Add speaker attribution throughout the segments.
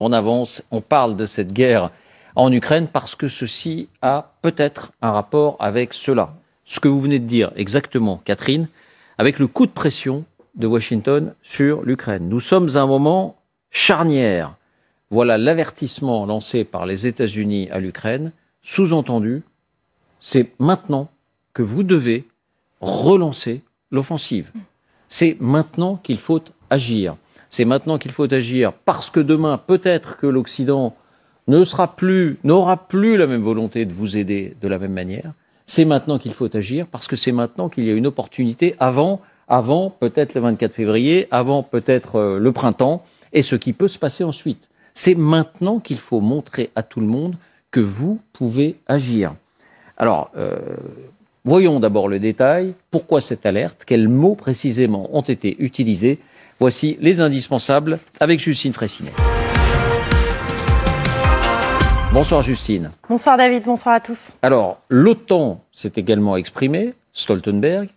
Speaker 1: on avance, on parle de cette guerre en Ukraine parce que ceci a peut-être un rapport avec cela. Ce que vous venez de dire exactement, Catherine, avec le coup de pression de Washington sur l'Ukraine. Nous sommes à un moment charnière. Voilà l'avertissement lancé par les États-Unis à l'Ukraine. Sous-entendu, c'est maintenant que vous devez relancer l'offensive. C'est maintenant qu'il faut agir. C'est maintenant qu'il faut agir parce que demain, peut-être que l'Occident n'aura plus la même volonté de vous aider de la même manière. C'est maintenant qu'il faut agir parce que c'est maintenant qu'il y a une opportunité avant peut-être le 24 février, avant peut-être le printemps et ce qui peut se passer ensuite. C'est maintenant qu'il faut montrer à tout le monde que vous pouvez agir. Alors, voyons d'abord le détail. Pourquoi cette alerte? Quels mots précisément ont été utilisés? Voici les indispensables avec Justine Fraissinet. Bonsoir Justine.
Speaker 2: Bonsoir David, bonsoir à tous.
Speaker 1: Alors, l'OTAN s'est également exprimé, Stoltenberg.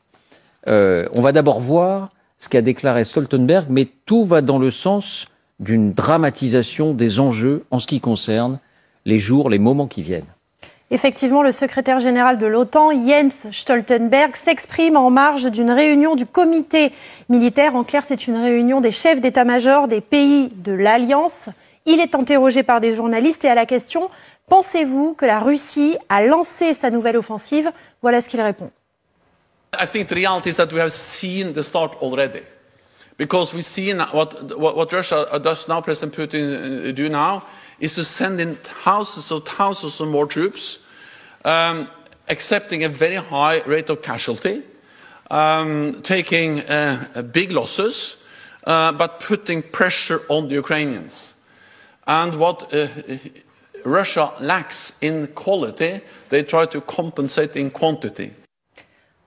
Speaker 1: On va d'abord voir ce qu'a déclaré Stoltenberg, mais tout va dans le sens d'une dramatisation des enjeux en ce qui concerne les jours, les moments qui viennent.
Speaker 2: Effectivement, le secrétaire général de l'OTAN, Jens Stoltenberg, s'exprime en marge d'une réunion du comité militaire. En clair, c'est une réunion des chefs d'état-major des pays de l'Alliance. Il est interrogé par des journalistes et à la question « Pensez-vous que la Russie a lancé sa nouvelle offensive ?» Voilà ce qu'il répond.
Speaker 3: I think the reality is that we have seen the start already. Because we've seen what Russia does now, President Putin do now, is to send in thousands of more troops, accepting a very high rate of casualty, taking big losses, but putting pressure on the Ukrainians. And what Russia lacks in quality, they try to compensate in quantity.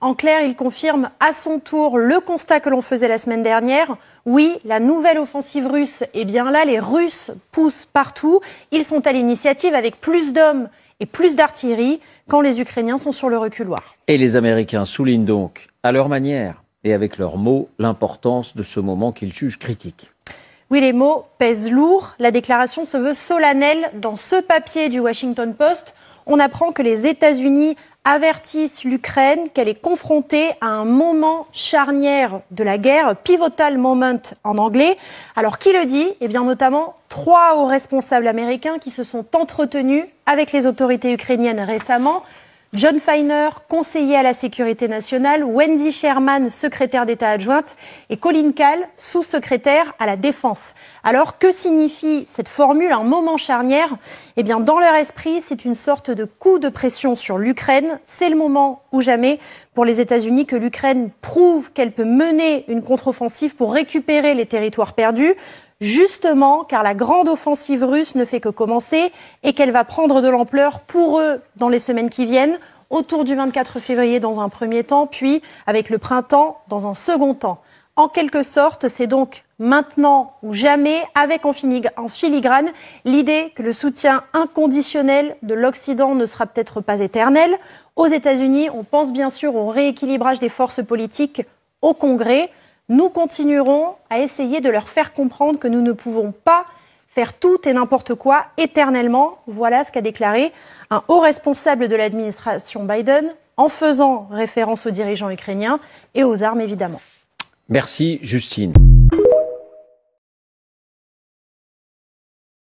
Speaker 2: En clair, il confirme à son tour le constat que l'on faisait la semaine dernière. Oui, la nouvelle offensive russe est bien là. Les Russes poussent partout. Ils sont à l'initiative avec plus d'hommes et plus d'artillerie quand les Ukrainiens sont sur le reculoir.
Speaker 1: Et les Américains soulignent donc, à leur manière et avec leurs mots, l'importance de ce moment qu'ils jugent critique.
Speaker 2: Oui, les mots pèsent lourd. La déclaration se veut solennelle. Dans ce papier du Washington Post, on apprend que les États-Unis avertissent l'Ukraine qu'elle est confrontée à un moment charnière de la guerre, pivotal moment en anglais. Alors qui le dit? Eh bien notamment 3 hauts responsables américains qui se sont entretenus avec les autorités ukrainiennes récemment. John Feiner, conseiller à la sécurité nationale, Wendy Sherman, secrétaire d'État adjointe, et Colin Kahl, sous-secrétaire à la défense. Alors, que signifie cette formule, un moment charnière? Eh bien, dans leur esprit, c'est une sorte de coup de pression sur l'Ukraine. C'est le moment ou jamais pour les États-Unis que l'Ukraine prouve qu'elle peut mener une contre-offensive pour récupérer les territoires perdus. Justement, car la grande offensive russe ne fait que commencer et qu'elle va prendre de l'ampleur pour eux dans les semaines qui viennent, autour du 24 février dans un premier temps, puis avec le printemps dans un second temps. En quelque sorte, c'est donc maintenant ou jamais, avec en filigrane l'idée que le soutien inconditionnel de l'Occident ne sera peut-être pas éternel. Aux États-Unis, on pense bien sûr au rééquilibrage des forces politiques au Congrès. Nous continuerons à essayer de leur faire comprendre que nous ne pouvons pas faire tout et n'importe quoi éternellement. Voilà ce qu'a déclaré un haut responsable de l'administration Biden en faisant référence aux dirigeants ukrainiens et aux armes évidemment.
Speaker 1: Merci Justine.